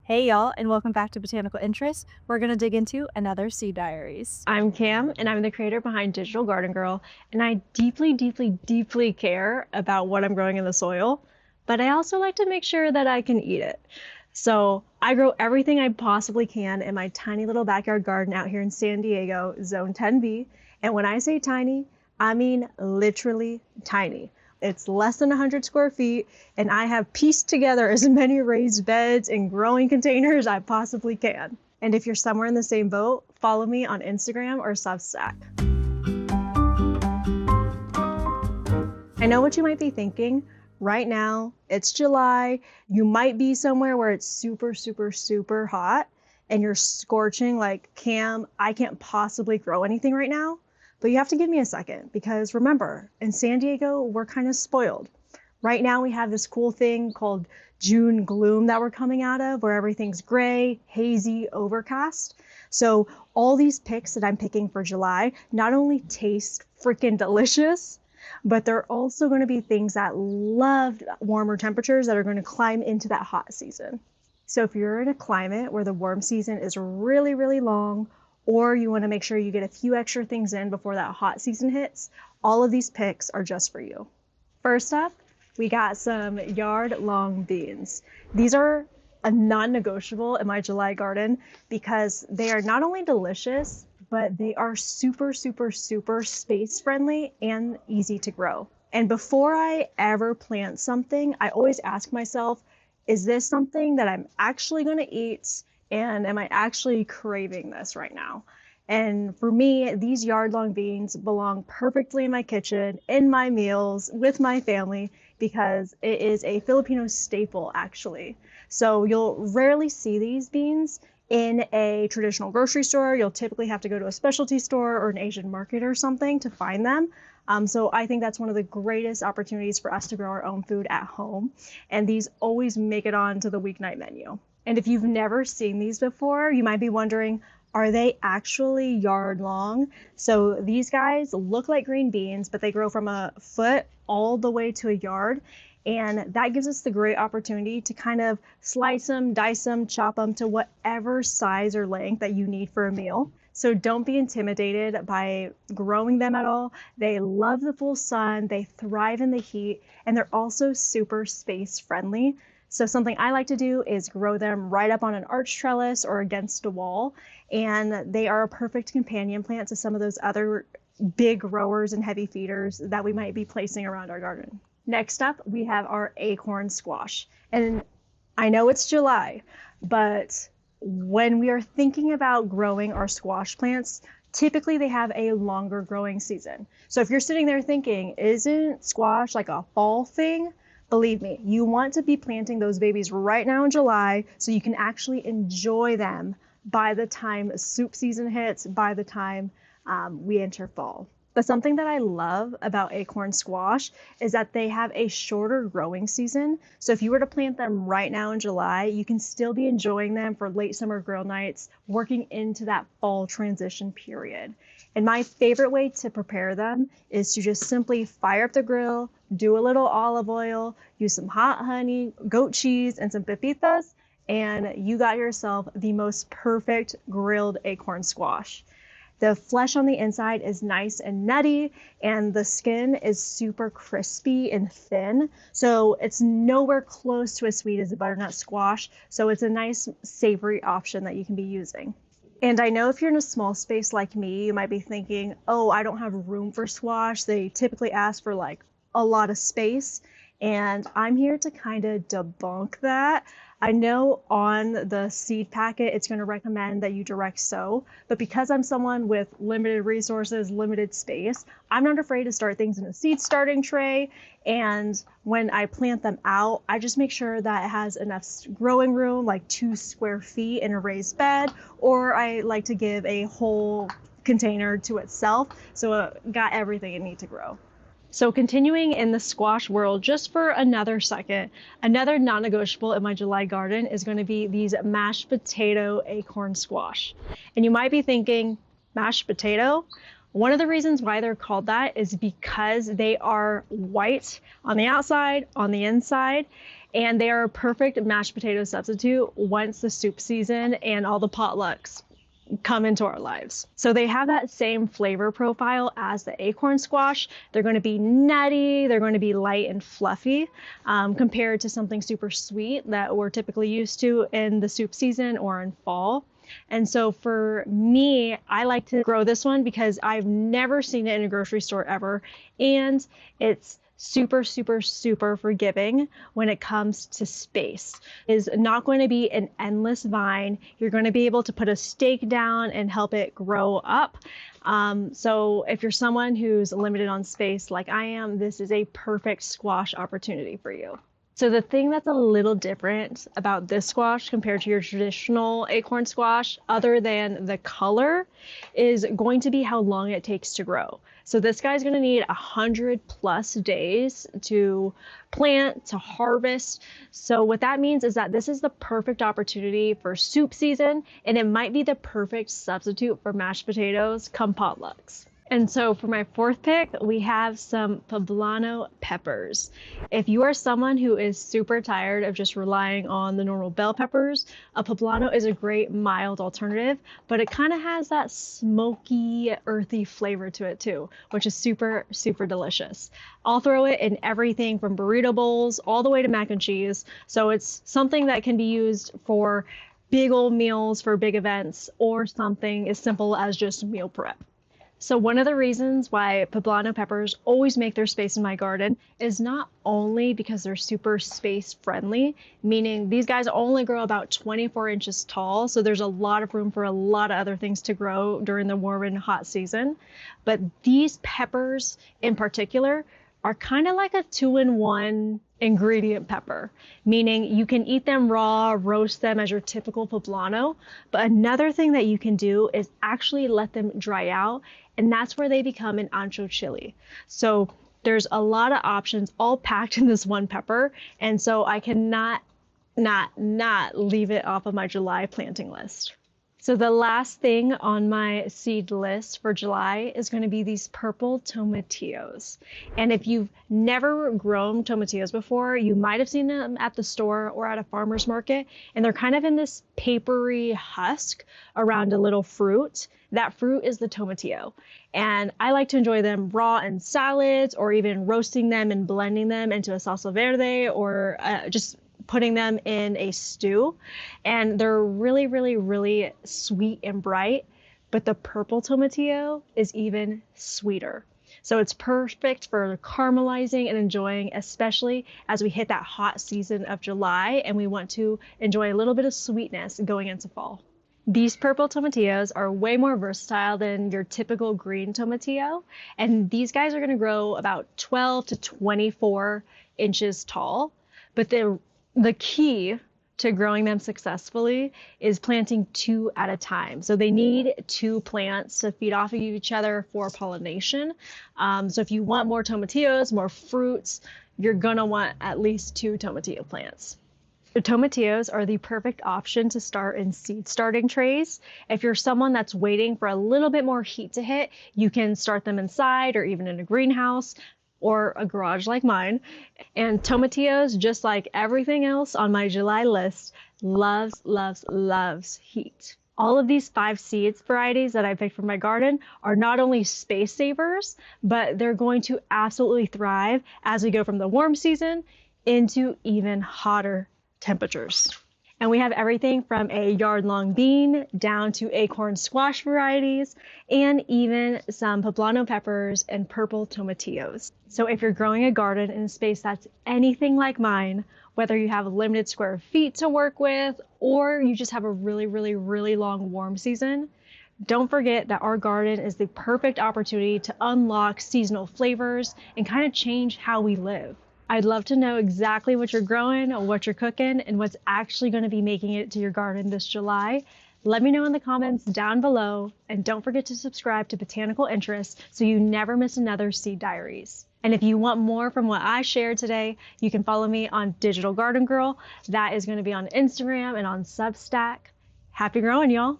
Hey y'all, and welcome back to Botanical Interests. We're going to dig into another Seed Diaries. I'm Cam, and I'm the creator behind Digital Garden Girl, and I deeply, deeply, deeply care about what I'm growing in the soil, but I also like to make sure that I can eat it. So I grow everything I possibly can in my tiny little backyard garden out here in San Diego, Zone 10B. And when I say tiny, I mean literally tiny. It's less than 100 square feet, and I have pieced together as many raised beds and growing containers I possibly can. And if you're somewhere in the same boat, follow me on Instagram or Substack. I know what you might be thinking. Right now, it's July. You might be somewhere where it's super, super, super hot and you're scorching like, Cam, I can't possibly grow anything right now. But you have to give me a second because remember, in San Diego, we're kind of spoiled. Right now, we have this cool thing called June gloom that we're coming out of, where everything's gray, hazy, overcast. So all these picks that I'm picking for July not only taste freaking delicious, but they're also going to be things that love warmer temperatures that are going to climb into that hot season. So if you're in a climate where the warm season is really, really long, or you want to make sure you get a few extra things in before that hot season hits, all of these picks are just for you. First up, we got some yard-long beans. These are a non-negotiable in my July garden because they are not only delicious, but they are super, super, super space-friendly and easy to grow. And before I ever plant something, I always ask myself, is this something that I'm actually going to eat? And am I actually craving this right now? And for me, these yard-long beans belong perfectly in my kitchen, in my meals, with my family, because it is a Filipino staple, actually. So you'll rarely see these beans in a traditional grocery store. You'll typically have to go to a specialty store or an Asian market or something to find them. So I think that's one of the greatest opportunities for us to grow our own food at home. And these always make it onto the weeknight menu. And if you've never seen these before, you might be wondering, are they actually yard long? So these guys look like green beans, but they grow from a foot all the way to a yard. And that gives us the great opportunity to kind of slice them, dice them, chop them to whatever size or length that you need for a meal. So don't be intimidated by growing them at all. They love the full sun, they thrive in the heat, and they're also super space friendly. So something I like to do is grow them right up on an arch trellis or against a wall. And they are a perfect companion plant to some of those other big growers and heavy feeders that we might be placing around our garden. Next up, we have our acorn squash. And I know it's July, but when we are thinking about growing our squash plants, typically they have a longer growing season. So if you're sitting there thinking, isn't squash like a fall thing? Believe me, you want to be planting those babies right now in July so you can actually enjoy them by the time soup season hits, by the time we enter fall. But something that I love about acorn squash is that they have a shorter growing season. So if you were to plant them right now in July, you can still be enjoying them for late summer grill nights, working into that fall transition period. And my favorite way to prepare them is to just simply fire up the grill, do a little olive oil, use some hot honey, goat cheese, and some pepitas, and you got yourself the most perfect grilled acorn squash. The flesh on the inside is nice and nutty, and the skin is super crispy and thin. So it's nowhere close to as sweet as a butternut squash. So it's a nice savory option that you can be using. And I know if you're in a small space like me, you might be thinking, oh, I don't have room for squash. They typically ask for like a lot of space. And I'm here to kind of debunk that. I know on the seed packet, it's going to recommend that you direct sow, but because I'm someone with limited resources, limited space, I'm not afraid to start things in a seed starting tray. And when I plant them out, I just make sure that it has enough growing room, like 2 square feet in a raised bed, or I like to give a whole container to itself. So it got everything it needs to grow. So continuing in the squash world just for another second, another non-negotiable in my July garden is going to be these mashed potato acorn squash. And you might be thinking, mashed potato? One of the reasons why they're called that is because they are white on the outside, on the inside, and they are a perfect mashed potato substitute once the soup season and all the potlucks come into our lives. So they have that same flavor profile as the acorn squash. They're going to be nutty, they're going to be light and fluffy, compared to something super sweet that we're typically used to in the soup season or in fall. And so for me, I like to grow this one because I've never seen it in a grocery store ever. And it's super, super, super forgiving when it comes to space. It is not going to be an endless vine. You're going to be able to put a stake down and help it grow up. So if you're someone who's limited on space like I am, this is a perfect squash opportunity for you. So the thing that's a little different about this squash compared to your traditional acorn squash, other than the color, is going to be how long it takes to grow. So this guy's gonna need 100+ days to plant, to harvest. So what that means is that this is the perfect opportunity for soup season, and it might be the perfect substitute for mashed potatoes come potlucks. And so for my fourth pick, we have some Poblano peppers. If you are someone who is super tired of just relying on the normal bell peppers, a Poblano is a great mild alternative, but it kind of has that smoky, earthy flavor to it too, which is super, super delicious. I'll throw it in everything from burrito bowls all the way to mac and cheese. So it's something that can be used for big old meals for big events or something as simple as just meal prep. So one of the reasons why Poblano peppers always make their space in my garden is not only because they're super space friendly, meaning these guys only grow about 24 inches tall, so there's a lot of room for a lot of other things to grow during the warm and hot season. But these peppers in particular are kind of like a 2-in-1 ingredient pepper, meaning you can eat them raw, roast them as your typical poblano, but another thing that you can do is actually let them dry out, and that's where they become an ancho chili. So there's a lot of options all packed in this one pepper, and so I cannot not leave it off of my July planting list. So the last thing on my seed list for July is going to be these purple tomatillos. And if you've never grown tomatillos before, you might have seen them at the store or at a farmer's market, and they're kind of in this papery husk around a little fruit. That fruit is the tomatillo. And I like to enjoy them raw in salads or even roasting them and blending them into a salsa verde or just putting them in a stew, and they're really, really, really sweet and bright, but the purple tomatillo is even sweeter. So it's perfect for caramelizing and enjoying, especially as we hit that hot season of July and we want to enjoy a little bit of sweetness going into fall. These purple tomatillos are way more versatile than your typical green tomatillo, and these guys are going to grow about 12 to 24 inches tall, but the key to growing them successfully is planting 2 at a time. So they need 2 plants to feed off of each other for pollination. So if you want more tomatillos, more fruits, you're gonna want at least 2 tomatillo plants. The tomatillos are the perfect option to start in seed starting trays. If you're someone that's waiting for a little bit more heat to hit, you can start them inside or even in a greenhouse or a garage like mine. And tomatillos, just like everything else on my July list, loves, loves, loves heat. All of these 5 seeds varieties that I picked from my garden are not only space savers, but they're going to absolutely thrive as we go from the warm season into even hotter temperatures. And we have everything from a yard-long bean down to acorn squash varieties and even some poblano peppers and purple tomatillos. So if you're growing a garden in a space that's anything like mine, whether you have limited square feet to work with or you just have a really, really, really long warm season, don't forget that our garden is the perfect opportunity to unlock seasonal flavors and kind of change how we live. I'd love to know exactly what you're growing, what you're cooking, and what's actually going to be making it to your garden this July. Let me know in the comments down below, and don't forget to subscribe to Botanical Interests so you never miss another Seed Diaries. And if you want more from what I shared today, you can follow me on Digital Garden Girl. That is going to be on Instagram and on Substack. Happy growing, y'all!